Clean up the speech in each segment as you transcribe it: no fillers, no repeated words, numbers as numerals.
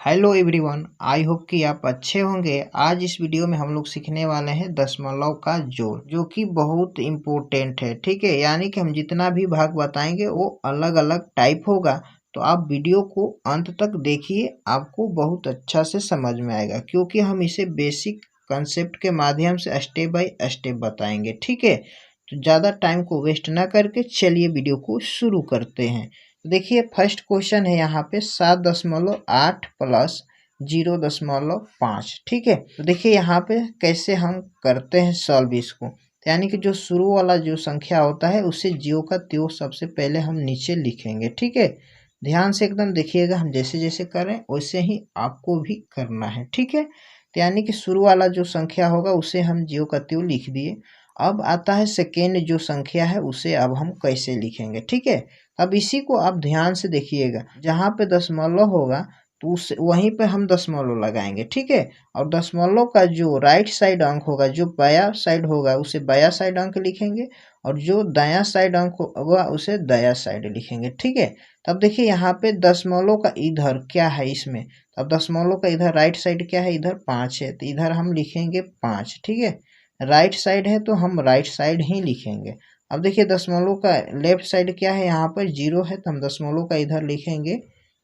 Hello everyone, I hope कि आप अच्छे होंगे। आज इस वीडियो में हम लोग सीखने वाले हैं दशमलव का जोड़, जो कि बहुत इम्पोर्टेंट है। ठीक है, यानी कि हम जितना भी भाग बताएंगे वो अलग अलग टाइप होगा। तो आप वीडियो को अंत तक देखिए, आपको बहुत अच्छा से समझ में आएगा, क्योंकि हम इसे बेसिक कंसेप्ट के माध्यम से स्टेप बाय स्टेप बताएंगे। ठीक है, तो ज़्यादा टाइम को वेस्ट ना करके चलिए वीडियो को शुरू करते हैं। देखिए, फर्स्ट क्वेश्चन है यहाँ पे 7.8 प्लस 0.5। ठीक है, तो देखिए यहाँ पे कैसे हम करते हैं सॉल्व इसको। तो यानी कि जो शुरू वाला जो संख्या होता है उसे जियो का त्यों सबसे पहले हम नीचे लिखेंगे। ठीक है, ध्यान से एकदम देखिएगा, हम जैसे जैसे करें वैसे ही आपको भी करना है। ठीक है, तो यानी कि शुरू वाला जो संख्या होगा उसे हम जियो का त्यों लिख दिए। अब आता है सेकेंड जो संख्या है, उसे अब हम कैसे लिखेंगे। ठीक है, अब इसी को आप ध्यान से देखिएगा, जहाँ पे दशमलव होगा तो उस वहीं पे हम दशमलव लगाएंगे। ठीक है, और दशमलव का जो राइट साइड अंक होगा, जो बाया साइड होगा उसे बाया साइड अंक लिखेंगे, और जो दाया साइड अंक होगा उसे दाया साइड लिखेंगे। ठीक है, तब देखिए यहाँ पे दशमलव का इधर क्या है इसमें। अब दशमलव का इधर राइट साइड क्या है, इधर 5 है, तो इधर हम लिखेंगे 5। ठीक है, राइट साइड है तो हम राइट साइड ही लिखेंगे। अब देखिए दशमलव का लेफ्ट साइड क्या है, यहाँ पर 0 है, तो हम दशमलव का इधर लिखेंगे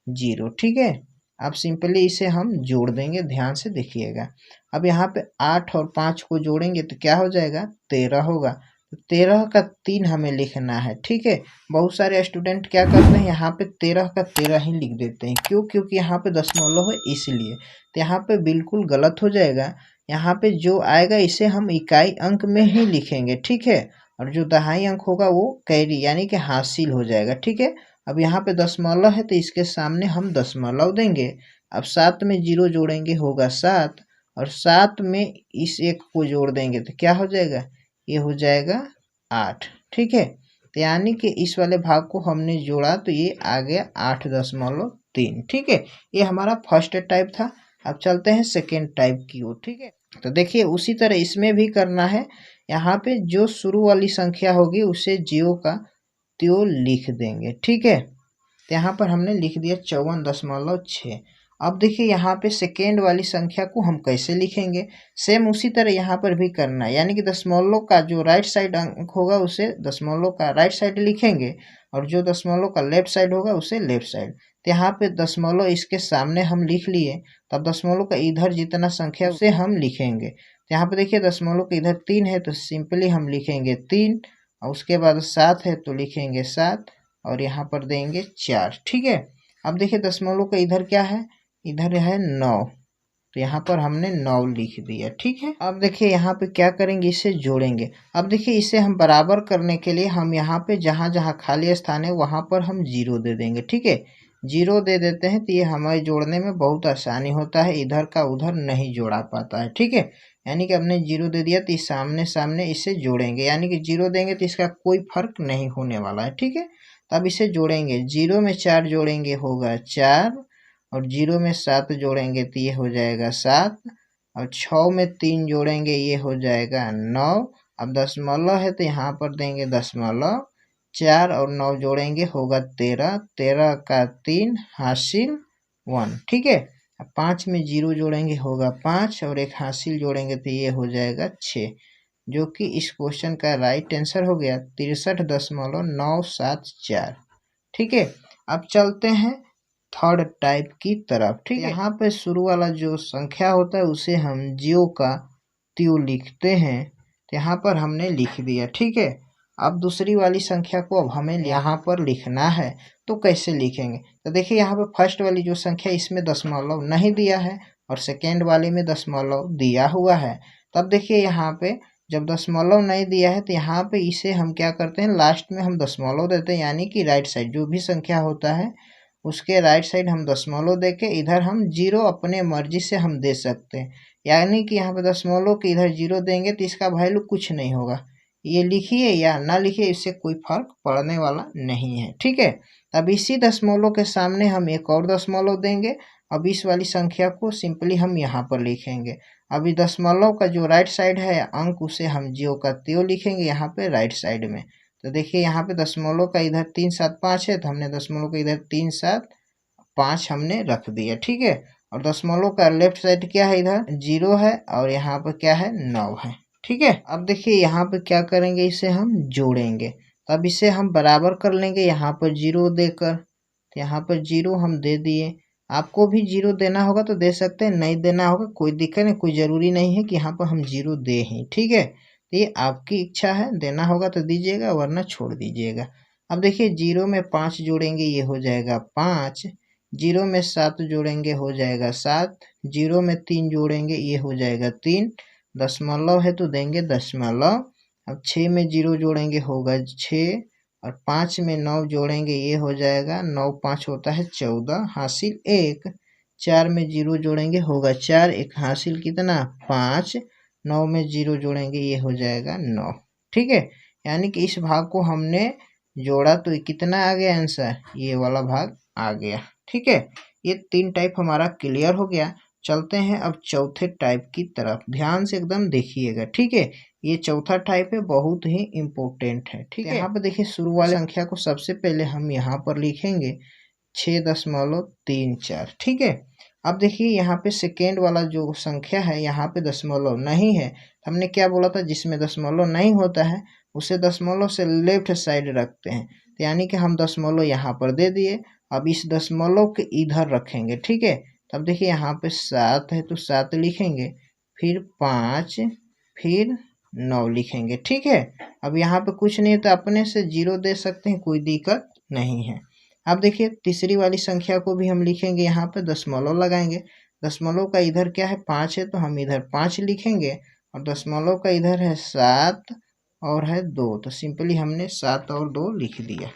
0। ठीक है, अब सिंपली इसे हम जोड़ देंगे, ध्यान से देखिएगा। अब यहाँ पे 8 और 5 को जोड़ेंगे तो क्या हो जाएगा, 13 होगा। तो 13 का 3 हमें लिखना है। ठीक है, बहुत सारे स्टूडेंट क्या करते हैं, यहाँ पे 13 का 13 ही लिख देते हैं। क्यों? क्योंकि यहाँ पे दशमलव है इसलिए। तो यहाँ पे बिल्कुल गलत हो जाएगा। यहाँ पे जो आएगा इसे हम इकाई अंक में ही लिखेंगे। ठीक है, और जो दहाई अंक होगा वो कैरी यानी कि हासिल हो जाएगा। ठीक है, अब यहाँ पे दशमलव है तो इसके सामने हम दशमलव देंगे। अब 7 में 0 जोड़ेंगे होगा 7, और 7 में इस एक को जोड़ देंगे तो क्या हो जाएगा, ये हो जाएगा 8। ठीक है, तो यानी कि इस वाले भाग को हमने जोड़ा तो ये आ गया 8.3। ठीक है, ये हमारा फर्स्ट टाइप था। अब चलते हैं सेकेंड टाइप की ओर। ठीक है, तो देखिए उसी तरह इसमें भी करना है। यहाँ पे जो शुरू वाली संख्या होगी उसे जियो का त्यों लिख देंगे। ठीक है, तो यहाँ पर हमने लिख दिया 54.6। अब देखिए यहाँ पे सेकेंड वाली संख्या को हम कैसे लिखेंगे, सेम उसी तरह यहाँ पर भी करना है। यानी कि दशमलव का जो राइट साइड अंक होगा उसे दशमलव का राइट साइड लिखेंगे, और जो दशमलव का लेफ्ट साइड होगा उसे लेफ्ट साइड। तो यहाँ पे दशमलव इसके सामने हम लिख लिए, तब दशमलव का इधर जितना संख्या उसे हम लिखेंगे। तो यहाँ पे देखिए दशमलव का इधर 3 है तो सिंपली हम लिखेंगे 3, और उसके बाद 7 है तो लिखेंगे 7, और यहाँ पर देंगे 4। ठीक है, अब देखिए दशमलव का इधर क्या है, इधर है 9, तो यहाँ पर हमने 9 लिख दिया। ठीक है, अब देखिए यहाँ पे क्या करेंगे, इसे जोड़ेंगे। अब देखिए इसे हम बराबर करने के लिए हम यहाँ पे जहाँ जहाँ खाली स्थान है वहाँ पर हम 0 दे देंगे। ठीक है, 0 दे देते हैं तो ये हमें जोड़ने में बहुत आसानी होता है, इधर का उधर नहीं जोड़ा पाता है। ठीक है, यानी कि हमने 0 दे दिया तो इस सामने सामने इसे जोड़ेंगे, यानी कि 0 देंगे तो इसका कोई फर्क नहीं होने वाला है। ठीक है, तब इसे जोड़ेंगे। 0 में 4 जोड़ेंगे होगा 4, और 0 में 7 जोड़ेंगे तो ये हो जाएगा 7, और 6 में 3 जोड़ेंगे ये हो जाएगा 9। अब दशमलव है तो यहाँ पर देंगे दशमलव, 4 और 9 जोड़ेंगे होगा 13, 13 का 3 हासिल 1। ठीक है, अब 5 में 0 जोड़ेंगे होगा 5, और एक हासिल जोड़ेंगे तो ये हो जाएगा 6, जो कि इस क्वेश्चन का राइट आंसर हो गया 63.974। ठीक है, अब चलते हैं थर्ड टाइप की तरफ। ठीक है, यहाँ पे शुरू वाला जो संख्या होता है उसे हम जियो का त्यों लिखते हैं, तो यहाँ पर हमने लिख दिया। ठीक है, अब दूसरी वाली संख्या को अब हमें यहाँ पर लिखना है, तो कैसे लिखेंगे। तो देखिए यहाँ पे फर्स्ट वाली जो संख्या इसमें दशमलव नहीं दिया है, और सेकेंड वाले में दशमलव दिया हुआ है। तब देखिए यहाँ पे जब दशमलव नहीं दिया है तो यहाँ पे इसे हम क्या करते हैं, लास्ट में हम दशमलव देते हैं, यानी कि राइट साइड जो भी संख्या होता है उसके राइट साइड हम दशमलव दे के इधर हम 0 अपने मर्जी से हम दे सकते हैं। यानी कि यहाँ पे दशमलव के इधर 0 देंगे तो इसका वैल्यू कुछ नहीं होगा, ये लिखिए या ना लिखिए इससे कोई फर्क पड़ने वाला नहीं है। ठीक है, अब इसी दशमलव के सामने हम एक और दशमलव देंगे। अब इस वाली संख्या को सिंपली हम यहाँ पर लिखेंगे। अभी दशमलव का जो राइट साइड है अंक उसे हम जियो का त्यों लिखेंगे यहाँ पे राइट साइड में। तो देखिए यहाँ पे दशमलव का इधर 3 7 5 है, तो हमने दशमलव का इधर 3 7 5 हमने रख दिया। ठीक है, और दशमलव का लेफ्ट साइड क्या है, इधर 0 है और यहाँ पर क्या है 9 है। ठीक है, अब देखिए यहाँ पे क्या करेंगे, इसे हम जोड़ेंगे। तब इसे हम बराबर कर लेंगे यहाँ पर 0 देकर। तो यहाँ पर 0 हम दे दिए। आपको भी 0 देना होगा तो दे सकते हैं, नहीं देना होगा कोई दिक्कत नहीं, कोई ज़रूरी नहीं है कि यहाँ पर हम 0 दे ही। ठीक है, तो ये आपकी इच्छा है, देना होगा तो दीजिएगा वरना छोड़ दीजिएगा। अब देखिए 0 में 5 जोड़ेंगे ये हो जाएगा 5, 0 में 7 जोड़ेंगे हो जाएगा 7, 0 में 3 जोड़ेंगे ये हो जाएगा 3, दशमलव है तो देंगे दशमलव। अब 6 में 0 जोड़ेंगे होगा 6, और 5 में 9 जोड़ेंगे ये हो जाएगा 9, 5 होता है 14, हासिल 1। 4 में 0 जोड़ेंगे होगा 4, एक हासिल कितना 5, 9 में 0 जोड़ेंगे ये हो जाएगा 9। ठीक है, यानी कि इस भाग को हमने जोड़ा तो कितना आ गया आंसर, ये वाला भाग आ गया। ठीक है, ये 3 टाइप हमारा क्लियर हो गया। चलते हैं अब चौथे टाइप की तरफ, ध्यान से एकदम देखिएगा। ठीक है, ये चौथा टाइप है, बहुत ही इम्पोर्टेंट है। ठीक है, यहाँ पर देखिए शुरू वाली संख्या को सबसे पहले हम यहाँ पर लिखेंगे 6.34। ठीक है, अब देखिए यहाँ पे सेकेंड वाला जो संख्या है यहाँ पे दशमलव नहीं है। हमने क्या बोला था, जिसमें दशमलव नहीं होता है उसे दशमलव से लेफ्ट साइड रखते हैं। तो यानी कि हम दशमलव यहाँ पर दे दिए। अब इस दशमलव के इधर रखेंगे। ठीक है, तब देखिए यहाँ पे 7 है तो 7 लिखेंगे, फिर 5, फिर 9 लिखेंगे। ठीक है, अब यहाँ पे कुछ नहीं है तो अपने से 0 दे सकते हैं, कोई दिक्कत नहीं है। अब देखिए तीसरी वाली संख्या को भी हम लिखेंगे, यहाँ पे दशमलव लगाएंगे। दशमलव का इधर क्या है 5 है तो हम इधर 5 लिखेंगे, और दशमलव का इधर है 7 और है 2, तो सिंपली हमने 7 और 2 लिख दिया।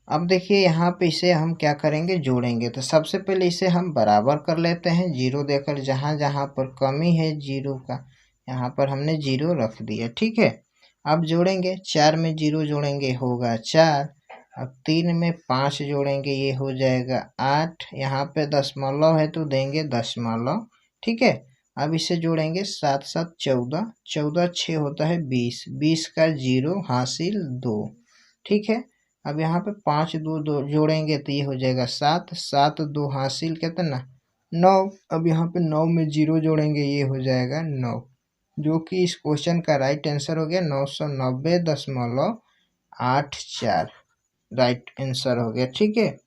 अब देखिए यहाँ पे इसे हम क्या करेंगे, जोड़ेंगे। तो सबसे पहले इसे हम बराबर कर लेते हैं 0 देकर, जहाँ जहाँ पर कमी है 0 का यहाँ पर हमने 0 रख दिया। ठीक है, अब जोड़ेंगे, 4 में 0 जोड़ेंगे होगा 4, अब 3 में 5 जोड़ेंगे ये हो जाएगा 8, यहाँ पे दशमलव है तो देंगे दशमलव। ठीक है, अब इसे जोड़ेंगे 7 7 14, 14 6 होता है 20, 20 का 0 हासिल 2। ठीक है, अब यहाँ पे 5 2 जोड़ेंगे तो ये हो जाएगा 7, 7 2 हासिल कितना 9। अब यहाँ पे 9 में 0 जोड़ेंगे ये हो जाएगा 9, जो कि इस क्वेश्चन का राइट आंसर हो गया 990.84, राइट आंसर हो गया। ठीक है,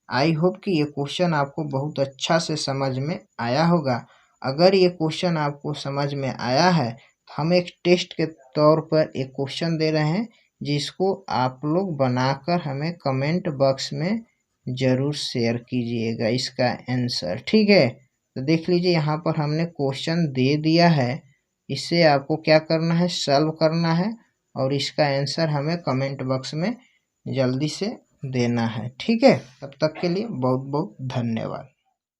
आई होप कि ये क्वेश्चन आपको बहुत अच्छा से समझ में आया होगा। अगर ये क्वेश्चन आपको समझ में आया है तो हम एक टेस्ट के तौर पर एक क्वेश्चन दे रहे हैं, जिसको आप लोग बनाकर हमें कमेंट बॉक्स में ज़रूर शेयर कीजिएगा इसका आंसर। ठीक है, तो देख लीजिए यहाँ पर हमने क्वेश्चन दे दिया है, इसे आपको क्या करना है, सॉल्व करना है, और इसका आंसर हमें कमेंट बॉक्स में जल्दी से देना है। ठीक है, तब तक के लिए बहुत बहुत धन्यवाद।